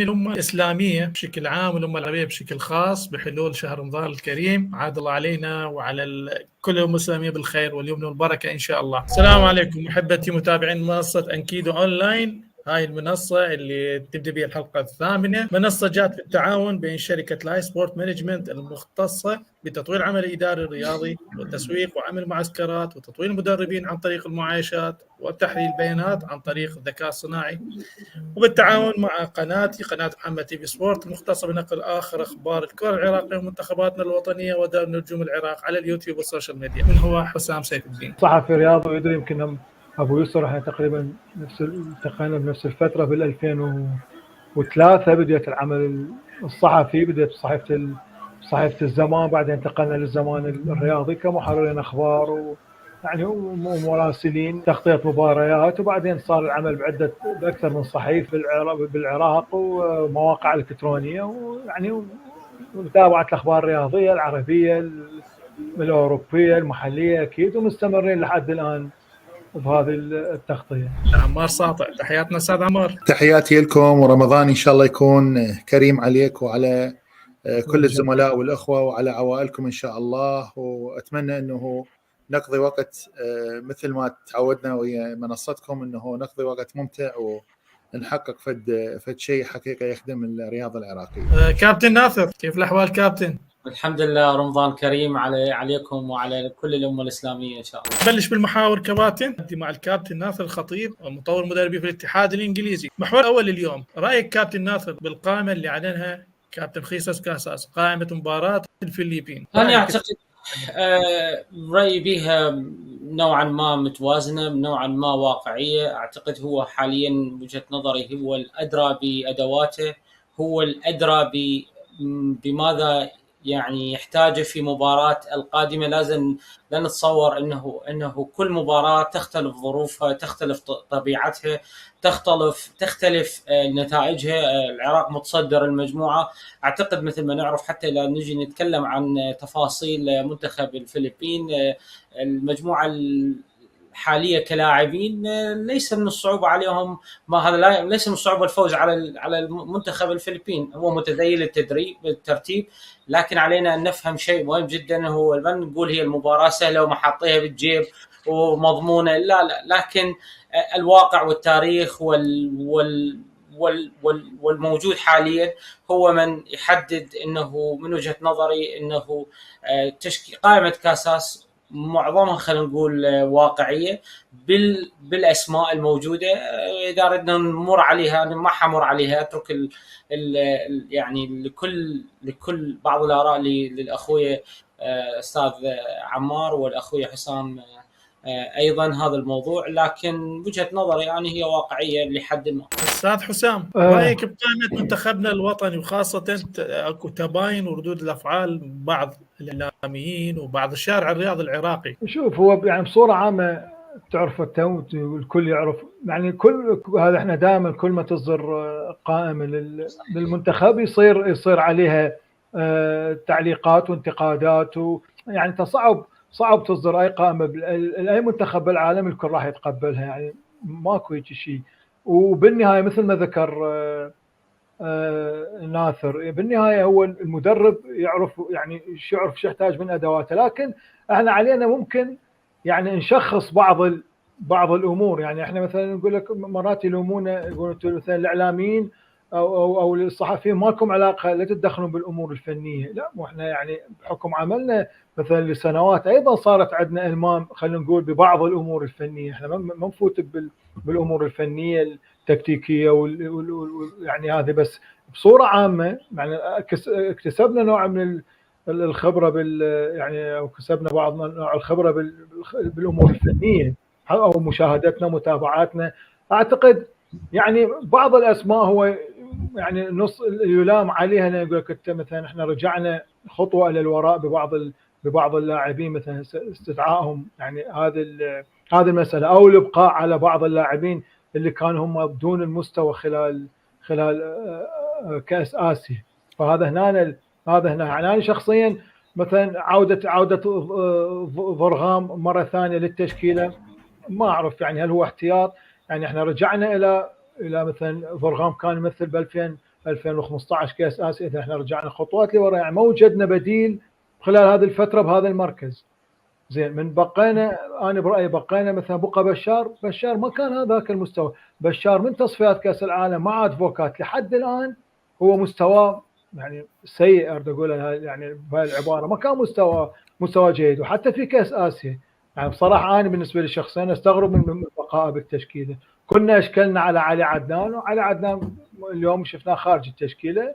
الأمة الإسلامية بشكل عام والأمة العربية بشكل خاص بحلول شهر رمضان الكريم. عاد الله علينا وعلى كل الأمة الإسلامية بالخير واليمن والبركة إن شاء الله. السلام عليكم محبتي متابعين منصة أنكيدو أونلاين. هاي المنصة اللي تبدأ بها الحلقة الثامنة، منصة جات بالتعاون بين شركة لاي سبورت مانجمنت المختصة بتطوير العمل الإداري الرياضي والتسويق وعمل معسكرات وتطوير المدربين عن طريق المعايشات وتحليل البيانات عن طريق الذكاء الصناعي، وبالتعاون مع قناة محمد تي في سبورت المختصة بنقل آخر أخبار الكرة العراقية ومنتخباتنا الوطنية ودوري نجوم العراق على اليوتيوب والسوشيال ميديا. من هو حسام سيف الدين، صحفي رياضي ويدري. يمكن أبو يسر احنا تقريبا التقينا بنفس الفترة بال 2003 بديت العمل الصحفي، بديت صحيفة الزمان، بعدين انتقلنا للزمان الرياضي كمحررين أخبار يعني ومراسلين تغطية مباريات، وبعدين صار العمل بأكثر من صحيفة بالعراق ومواقع إلكترونية، ويعني متابعة الأخبار الرياضية العربية الأوروبية المحلية أكيد، ومستمرين لحد الآن بهذه التغطية. عمار ساطع، تحياتنا أستاذ عمار. تحياتي لكم، ورمضان إن شاء الله يكون كريم عليك وعلى كل الزملاء والأخوة وعلى عوائلكم إن شاء الله. وأتمنى أنه نقضي وقت مثل ما تعودنا ويا منصتكم، أنه نقضي وقت ممتع ونحقق فد شيء حقيقة يخدم الرياضة العراقية. كابتن ناثر، كيف الأحوال كابتن؟ الحمد لله، رمضان كريم عليكم وعلى كل الأمة الإسلامية إن شاء الله. بلش بالمحاور كباتن مع الكابتن ناثر الخطيب مطور مدربي في الاتحاد الإنجليزي. محور أول اليوم، رأيك كابتن ناثر بالقائمة اللي أعلنها كابتن خيسوس كاساس، قائمة مباراة الفلبين؟ أنا أعتقد رأيي بها نوعا ما متوازنة، نوعا ما واقعية. أعتقد هو حاليا وجهة نظري هو الأدرى بأدواته، هو الأدرى بماذا يعني يحتاجه في مباراة القادمة. لازم لا نتصور انه كل مباراة تختلف ظروفها، تختلف طبيعتها، تختلف نتائجها. العراق متصدر المجموعة. اعتقد مثل ما نعرف حتى لا نجي نتكلم عن تفاصيل منتخب الفلبين، المجموعة الحالية كلاعبين ليس من الصعوبة عليهم، ليس من الصعوبة الفوز على المنتخب الفلبين. هو متذيل الترتيب، لكن علينا أن نفهم شيء مهم جدا، هو ما نقول هي المباراة سهلة ومحاطيها بالجيب ومضمونة، لا، لكن الواقع والتاريخ والموجود حاليا هو من يحدد انه من وجهة نظري انه قائمة كاساس معظمها خلينا نقول واقعية بالأسماء الموجودة. إذا أردنا نمر عليها أنا ما حمر عليها، أترك يعني لكل بعض الآراء للأخوية أستاذ عمار والأخوية حسام أيضا هذا الموضوع، لكن وجهة نظري يعني هي واقعية لحد ما. أستاذ حسام، رأيك بقائمة منتخبنا الوطني، وخاصة أكو تباين وردود الأفعال بعض الإعلاميين وبعض الشارع الرياضي العراقي؟ شوف، هو يعني بصورة عامة تعرف الكل يعرف، يعني كل هذا احنا دائما كل ما تصدر قائمة للمنتخب يصير عليها تعليقات وانتقادات، يعني صعب تصدر اي قائمة لاي منتخب بالعالم الكل راح يتقبلها، يعني ماكو هيك شيء. وبالنهاية مثل ما ذكر ناثر، بالنهاية هو المدرب يعرف يعني شو يحتاج من أدواته، لكن احنا علينا ممكن يعني نشخص بعض الأمور. يعني احنا مثلا نقول لك مرات يلومونا، يقولون مثلا الإعلاميين أو الصحفيين ما لكم علاقة، لا تتدخلون بالأمور الفنية. لا، واحنا يعني بحكم عملنا مثلا لسنوات أيضا صارت عندنا إلمام خلينا نقول ببعض الأمور الفنية. احنا ما نفوت بالأمور الفنية التكتيكية يعني هذه بس بصورة عامة. يعني اكتسبنا نوع من الخبرة يعني أو كسبنا بعض نوع الخبرة بالأمور الفنية أو مشاهدتنا متابعاتنا. أعتقد يعني بعض الأسماء هو يعني نص يلام عليها. أنا أقول لك مثلا إحنا رجعنا خطوة إلى الوراء ببعض اللاعبين، مثلا استدعائهم، يعني هذه المسألة، أو الإبقاء على بعض اللاعبين اللي كانوا هم بدون المستوى خلال كأس آسيا. فهذا هنا يعني أنا شخصيا مثلا عودة ضرغام مرة ثانية للتشكيلة ما أعرف يعني هل هو احتياط. يعني احنا رجعنا إلى مثلا ضرغام كان يمثل ب 2015 كاس اسيا اذا احنا رجعنا خطوات لورا، يعني ما وجدنا بديل خلال هذه الفتره بهذا المركز. زين من بقينا، انا برايي بقينا مثلا بقى بشار ما كان هذاك المستوى. بشار من تصفيات كاس العالم مع ادفوكات لحد الان هو مستوى يعني سيء، اريد اقولها يعني بهاي العباره، ما كان مستوى جيد. وحتى في كاس اسيا يعني بصراحه انا بالنسبه لي شخصيا استغرب من بقائه بالتشكيله. كنا اشكلنا على علي عدنان، وعلي عدنان اليوم شفناه خارج التشكيله.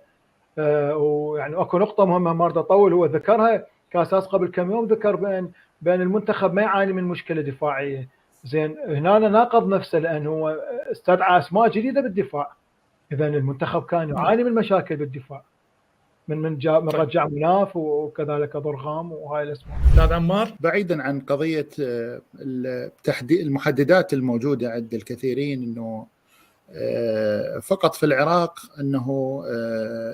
ويعني اكو نقطه مهمه ما اريد اطول، هو ذكرها كاساس قبل كم يوم، ذكر بان المنتخب ما يعاني من مشكله دفاعيه. زين هنا ناقض نفسه، لانه هو استدعى اسماء جديده بالدفاع. اذا المنتخب كان يعاني من مشاكل بالدفاع من رجع مناف وكذلك ضرغام وهاي الاسماء. استاذ عمار، بعيدا عن قضيه المحددات الموجوده عند الكثيرين، انه فقط في العراق انه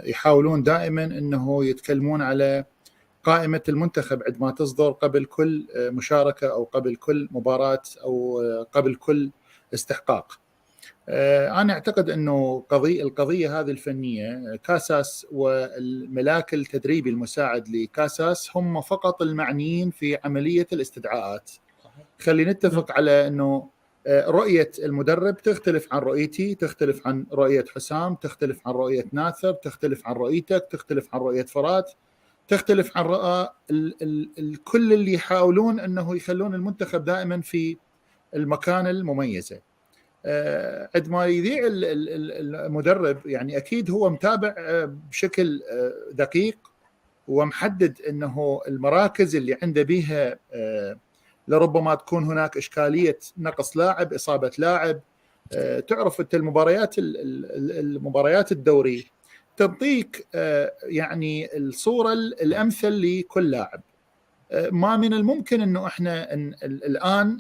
يحاولون دائما انه يتكلمون على قائمة المنتخب عندما تصدر قبل كل مشاركة أو قبل كل مباراة أو قبل كل استحقاق. أنا أعتقد أنه القضية هذه الفنية، كاساس والملاك التدريبي المساعد لكاساس هم فقط المعنيين في عملية الاستدعاءات. خلينا نتفق على أنه رؤية المدرب تختلف عن رؤيتي، تختلف عن رؤية حسام، تختلف عن رؤية ناثر، تختلف عن رؤيتك، تختلف عن رؤية فرات، تختلف عن رؤى الكل اللي يحاولون أنه يخلون المنتخب دائما في المكان المميزة. عندما يذيع المدرب يعني أكيد هو متابع بشكل دقيق ومحدد أنه المراكز اللي عنده بيها لربما تكون هناك إشكالية نقص لاعب، إصابة لاعب. تعرف أنت المباريات الدوري تعطيك يعني الصورة الأمثل لكل لاعب. ما من الممكن أنه إحنا الآن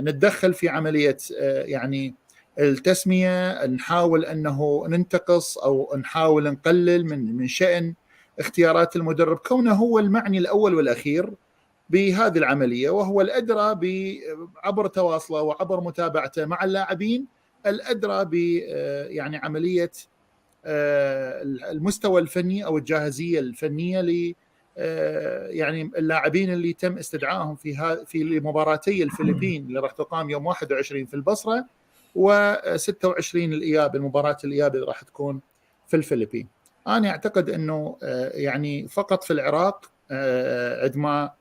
نتدخل في عملية يعني التسمية، نحاول أنه ننتقص أو نحاول نقلل من شأن اختيارات المدرب، كونه هو المعني الأول والأخير بهذه العملية، وهو الأدرى عبر تواصله وعبر متابعته مع اللاعبين، الأدرى ب يعني عملية المستوى الفني أو الجاهزية الفنية ل يعني اللاعبين اللي تم استدعائهم في مباراتي الفلبين اللي راح تقام يوم 21 في البصرة، و26 الإياب، المباراة الإياب اللي راح تكون في الفلبين. أنا أعتقد أنه يعني فقط في العراق عندما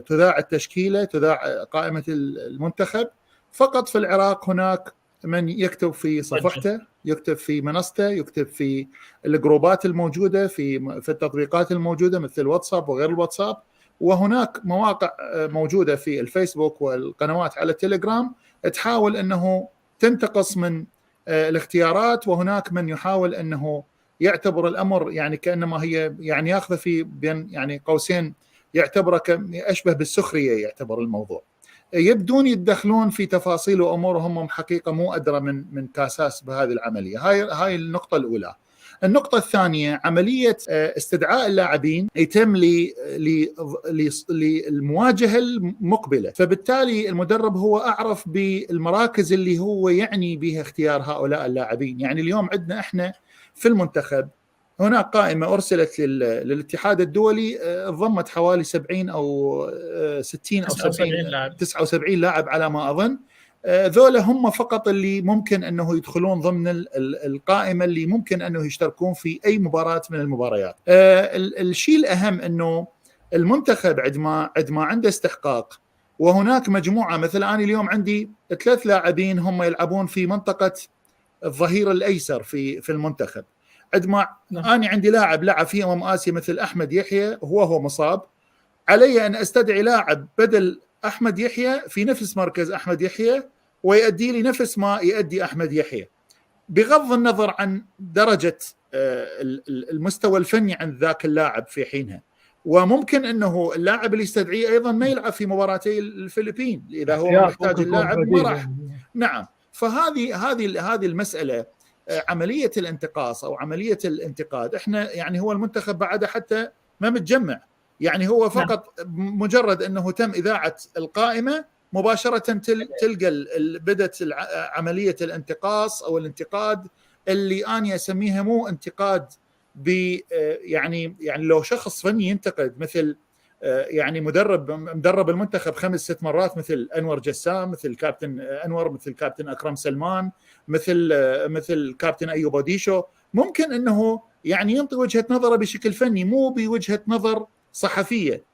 تذاع التشكيلة، تذاع قائمة المنتخب، فقط في العراق هناك من يكتب في صفحته، يكتب في منصته، يكتب في الجروبات الموجودة في التطبيقات الموجودة مثل الواتساب وغير الواتساب، وهناك مواقع موجودة في الفيسبوك والقنوات على التليجرام تحاول أنه تنتقص من الاختيارات، وهناك من يحاول أنه يعتبر الأمر يعني كأنما هي يعني يأخذ في بين يعني قوسين، يعتبره أشبه بالسخرية، يعتبر الموضوع. يبدون يتدخلون في تفاصيل وأمور هم حقيقة مو أدرى من كاساس بهذه العملية. هاي النقطة الأولى. النقطة الثانية، عملية استدعاء اللاعبين يتم للمواجهة المقبلة، فبالتالي المدرب هو أعرف بالمراكز اللي هو يعني بها اختيار هؤلاء اللاعبين. يعني اليوم عندنا إحنا في المنتخب هناك قائمة أرسلت للاتحاد الدولي، ضمت حوالي 70 أو 60 أو 79 لاعب على ما أظن. ذولا هم فقط اللي ممكن أنه يدخلون ضمن القائمة اللي ممكن أنه يشتركون في أي مباراة من المباريات. الشيء الأهم أنه المنتخب عندما عنده استحقاق، وهناك مجموعة، مثل أنا اليوم عندي 3 لاعبين هم يلعبون في منطقة الظهير الأيسر في المنتخب. عندما أنا عندي لاعب لعب في آسيا مثل أحمد يحيى وهو مصاب، علي أن أستدعي لاعب بدل أحمد يحيى في نفس مركز أحمد يحيى ويؤدي لي نفس ما يؤدي أحمد يحيى، بغض النظر عن درجة المستوى الفني عند ذاك اللاعب في حينها. وممكن أنه اللاعب اللي يستدعيه أيضا ما يلعب في مباراتي الفلبين إذا هو محتاج اللاعب ما راح. نعم، فهذه المسألة، عملية الانتقاص أو عملية الانتقاد، إحنا يعني هو المنتخب بعد حتى ما متجمع، يعني هو فقط مجرد أنه تم إذاعة القائمة مباشرة تلقى بدأت عملية الانتقاص أو الانتقاد اللي أنا أسميها مو انتقاد يعني لو شخص فني ينتقد مثل يعني مدرب المنتخب 5-6 مرات مثل أنور جسام، مثل كابتن أنور، مثل كابتن أكرم سلمان، مثل كابتن أيوب أوديشو، ممكن أنه يعني ينطي وجهة نظره بشكل فني مو بوجهة نظر صحفية.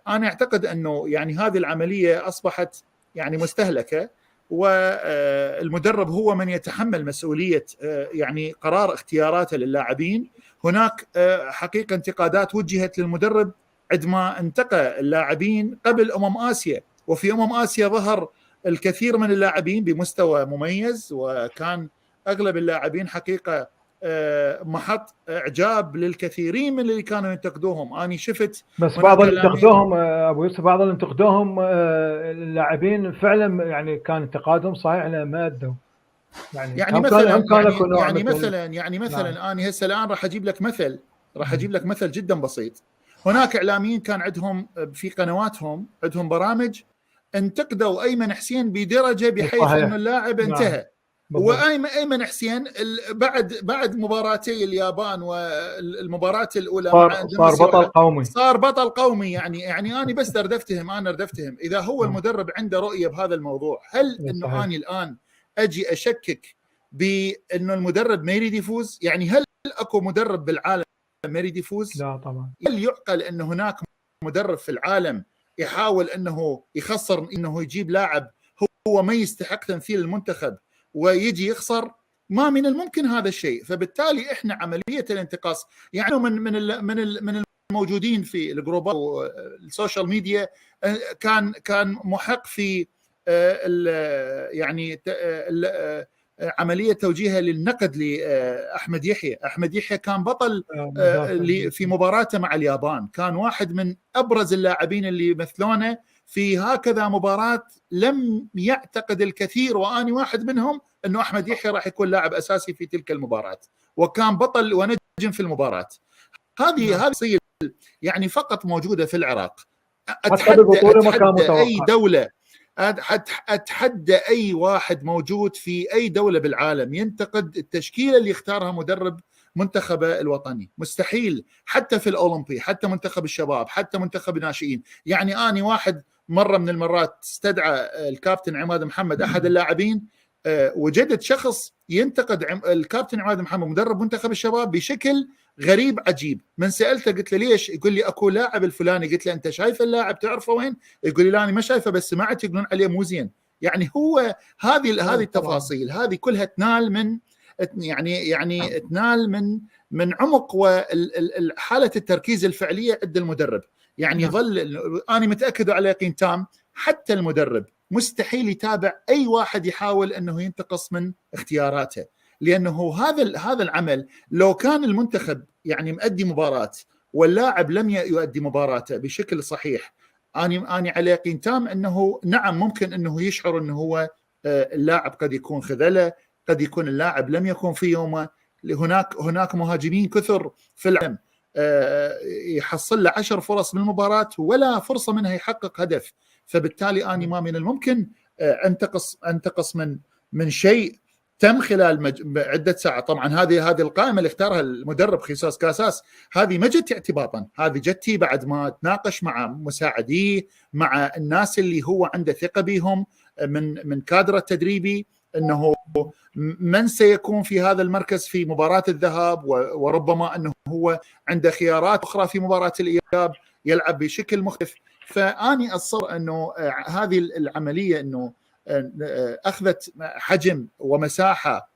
أنا أعتقد أنه يعني هذه العملية أصبحت يعني مستهلكة، والمدرب هو من يتحمل مسؤولية يعني قرار اختياراته للاعبين. هناك حقيقة انتقادات وجهت للمدرب عندما انتقى اللاعبين قبل آسيا، وفي آسيا ظهر الكثير من اللاعبين بمستوى مميز، وكان أغلب اللاعبين حقيقة محط إعجاب للكثيرين من اللي كانوا ينتقدوهم. أنا شفت بس بعض اللي انتقدوهم ابو يوسف، بعض اللي انتقدوهم اللاعبين فعلا يعني كان انتقادهم صحيح ما ادوا يعني مثلا انا هسه الان راح اجيب لك مثل جدا بسيط. هناك اعلاميين كان عندهم في قنواتهم عندهم برامج انتقدوا ايمن حسين بدرجه بحيث انه اللاعب انتهى. وايمن حسين بعد مباراتي اليابان والمباراه الاولى صار بطل قومي. يعني انا بس ردفتهم اذا هو المدرب عنده رؤيه بهذا الموضوع، هل انه اني الان اجي اشكك بانه المدرب ما يريد يفوز؟ يعني هل اكو مدرب بالعالم ما يريد يفوز؟ لا طبعا. هل يعقل انه هناك مدرب في العالم يحاول انه يخسر، انه يجيب لاعب هو ما يستحق تمثيل المنتخب ويجي يخسر؟ ما من الممكن هذا الشيء. فبالتالي احنا عمليه الانتقاص يعني من الموجودين في الجروبات والسوشيال ميديا كان محق في يعني عمليه توجيهها للنقد لاحمد يحيى. احمد يحيى كان بطل في مباراته مع اليابان، كان واحد من ابرز اللاعبين اللي مثلونه في هكذا مباراه. لم يعتقد الكثير واني واحد منهم انه احمد يحيى راح يكون لاعب اساسي في تلك المباراه، وكان بطل ونجم في المباراه. هذه يعني فقط موجوده في العراق. اتحدى اي دوله، اتحدى اي واحد موجود في اي دوله بالعالم ينتقد التشكيله اللي اختارها مدرب منتخبه الوطني. مستحيل. حتى في الاولمبي، حتى منتخب الشباب، حتى منتخب الناشئين. يعني اني واحد مره من المرات استدعى الكابتن عماد محمد احد اللاعبين، وجدت شخص ينتقد الكابتن عماد محمد مدرب منتخب الشباب بشكل غريب عجيب. من سألته قلت له ليش؟ يقول لي اكو لاعب الفلاني. قلت له انت شايف اللاعب تعرفه وين؟ يقول لي لا انا ما شايفه بس سمعت يقولون عليه مو زين. يعني هو هذه التفاصيل هذه كلها تنال من يعني تنال من عمق وحاله التركيز الفعليه عند المدرب. يعني يظل انا متاكد على يقين تام حتى المدرب مستحيل يتابع اي واحد يحاول انه ينتقص من اختياراته، لانه هذا العمل لو كان المنتخب يعني مؤدي مباراه واللاعب لم يؤدي مباراته بشكل صحيح، اني على يقين تام انه نعم ممكن انه يشعر انه هو اللاعب قد يكون خذله، قد يكون اللاعب لم يكن في يومه. هناك مهاجمين كثر في العالم يحصل له 10 فرص من المباراة ولا فرصة منها يحقق هدف. فبالتالي أنا ما من الممكن أنتقص من شيء تم خلال عدة ساعات. طبعا هذه القائمة اللي اختارها المدرب خيسوس كاساس هذه ما جت اعتباطا، هذه جت بعد ما تناقش مع مساعديه، مع الناس اللي هو عنده ثقة بهم من كادر التدريبي، انه من سيكون في هذا المركز في مباراة الذهاب، وربما انه هو عنده خيارات اخرى في مباراة الاياب يلعب بشكل مختلف. فاني اتصور انه هذه العملية انه اخذت حجم ومساحة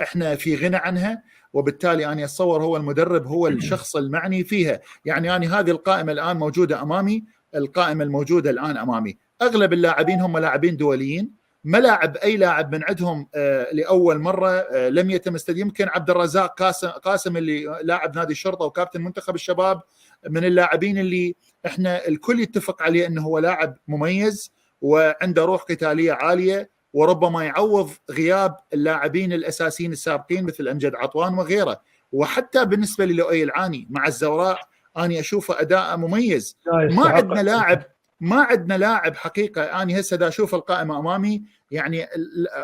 احنا في غنى عنها، وبالتالي اني اتصور هو المدرب هو الشخص المعني فيها. يعني اني هذه القائمة الان موجودة امامي، القائمة الموجودة الان امامي اغلب اللاعبين هم لاعبين دوليين، ملاعب اي لاعب من عندهم لاول مره لم يتم استدعاء. يمكن عبد الرزاق قاسم اللي لاعب نادي الشرطه وكابتن منتخب الشباب من اللاعبين اللي احنا الكل يتفق عليه انه هو لاعب مميز وعنده روح قتاليه عاليه، وربما يعوض غياب اللاعبين الاساسيين السابقين مثل امجد عطوان وغيره. وحتى بالنسبه للؤي العاني مع الزوراء اني اشوفه اداء مميز. ما عندنا لاعب ما عندنا لاعب حقيقه. انا هسه دا اشوف القائمه امامي، يعني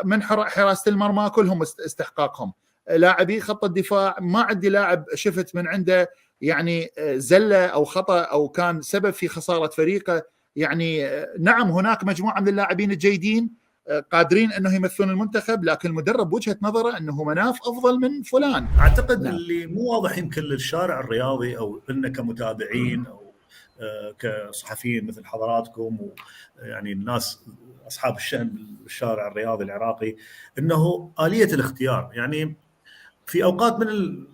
من حراسه المرمى كلهم استحقاقهم، لاعبي خط الدفاع ما عندي لاعب شفت من عنده يعني زله او خطا او كان سبب في خساره فريقه. يعني نعم هناك مجموعه من اللاعبين الجيدين قادرين انه يمثلون المنتخب، لكن المدرب وجهه نظره انه مناف افضل من فلان. اعتقد اللي مو واضح يمكن للشارع الرياضي او لنا كمتابعين او كصحفيين مثل حضراتكم ويعني الناس اصحاب الشأن بالشارع الرياضي العراقي، انه آلية الاختيار. يعني في اوقات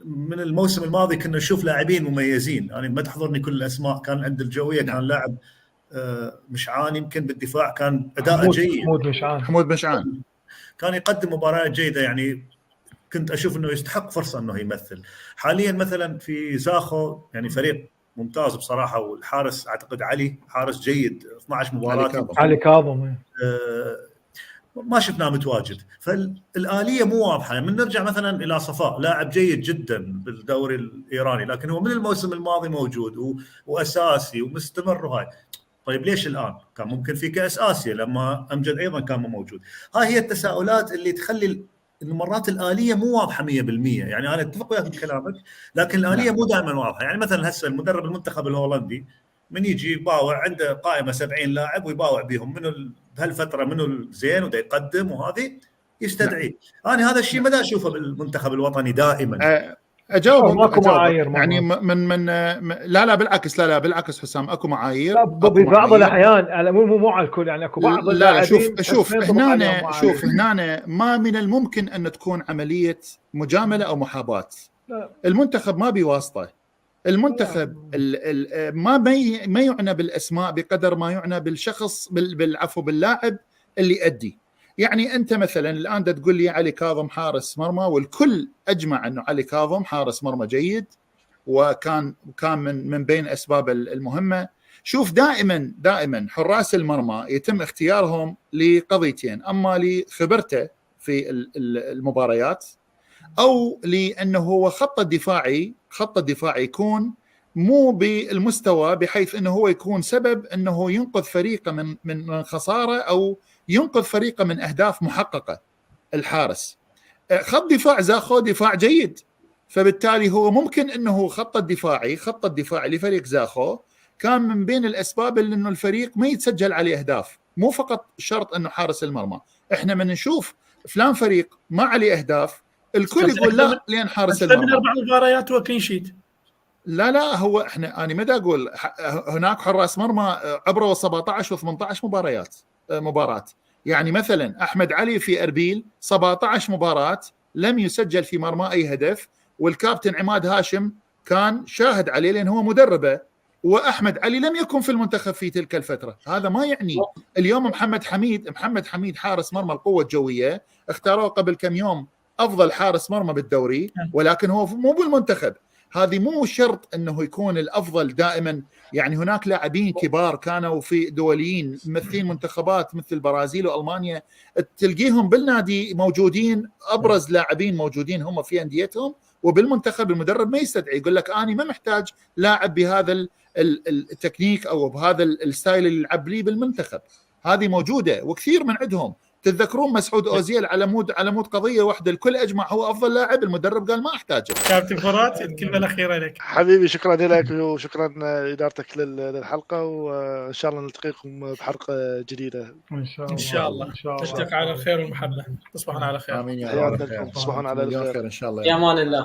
من الموسم الماضي كنا نشوف لاعبين مميزين، يعني ما تحضرني كل الاسماء، كان عند الجويه كان لاعب مشعان يمكن بالدفاع كان اداء جيد، حمود مشعان كان يقدم مباريات جيده، يعني كنت اشوف انه يستحق فرصه انه يمثل. حاليا مثلا في زاخو يعني فريق ممتاز بصراحه، والحارس اعتقد علي حارس جيد، 12 مباراه علي كاظم ما شفناه متواجد، فالآلية مو واضحة. من نرجع مثلا إلى صفاء، لاعب جيد جدا بالدوري الإيراني، لكن هو من الموسم الماضي موجود وأساسي ومستمر وهاي. طيب ليش الآن؟ كان ممكن في كأس آسيا لما أمجد أيضا كان موجود. هاي هي التساؤلات اللي تخلي إنه مرات الآلية مو واضحة 100%. يعني أنا أتفق وياك بكلامك، لكن الآلية مو دائما واضحة. يعني مثلا هسه المدرب المنتخب الهولندي من يجي يباوع عنده قائمة 70 لاعب ويباوع بهم منو بهالفترة منو الزين ودا يقدم، وهذه يستدعي. أنا هذا الشيء ما دا أشوفه بالمنتخب الوطني دائما. اجاوبك يعني من لا بالعكس، لا بالعكس حسام، اكو معايير ببعض الاحيان، مو على الكل، يعني اكو بعض لا شوف هنا ما من الممكن ان تكون عمليه مجامله او محاباه. المنتخب ما بواسطه، المنتخب ما يعنى بالاسماء بقدر ما يعنى بالشخص، باللاعب اللي يؤدي. يعني انت مثلا الان تقول لي علي كاظم حارس مرمى، والكل اجمع انه علي كاظم حارس مرمى جيد، وكان من بين اسباب المهمه. شوف دائما حراس المرمى يتم اختيارهم لقضيتين: اما لخبرته في المباريات، او لانه هو خط الدفاعي يكون مو بالمستوى بحيث انه هو يكون سبب انه ينقذ فريقه من خساره او ينقذ فريقه من اهداف محققه. الحارس خط دفاع زاخو دفاع جيد، فبالتالي هو ممكن انه خط الدفاعي لفريق زاخو كان من بين الاسباب اللي انه الفريق ما يتسجل عليه اهداف. مو فقط شرط انه حارس المرمى، احنا من نشوف فلان فريق ما عليه اهداف الكل يقول لا لين حارس المرمى. من 4 مباريات وكلين شيت. لا هو انا ما اقول هناك حراس مرمى عبروا 17 و18 مباراة. يعني مثلا احمد علي في اربيل 17 مباراة لم يسجل في مرمى اي هدف، والكابتن عماد هاشم كان شاهد عليه لان هو مدربه، واحمد علي لم يكن في المنتخب في تلك الفترة. هذا ما يعني اليوم محمد حميد حارس مرمى القوة الجوية اختاروه قبل كم يوم افضل حارس مرمى بالدوري، ولكن هو مو بالمنتخب. هذه مو شرط انه يكون الافضل دائما. يعني هناك لاعبين كبار كانوا في دوليين ممثلين منتخبات مثل البرازيل والمانيا، تلقيهم بالنادي موجودين، ابرز لاعبين موجودين هم في انديتهم، وبالمنتخب المدرب ما يستدعي، يقول لك انا ما محتاج لاعب بهذا التكنيك او بهذا الستايل اللي يلعب لي بالمنتخب. هذه موجوده وكثير من عندهم. تتذكرون مسعود اوزيل على مود قضيه واحده الكل اجمع هو افضل لاعب، المدرب قال ما احتاجه. كابتن فرات الكلمه الاخيره لك. حبيبي شكرا لك وشكرا ادارتك للحلقه، وان شاء الله نلتقيكم بحلقه جديده ان شاء الله. نلتقي على الخير والمحبه. تصبحون على خير. امين يا رب. تصبحون على خير ان شاء الله. في امان الله.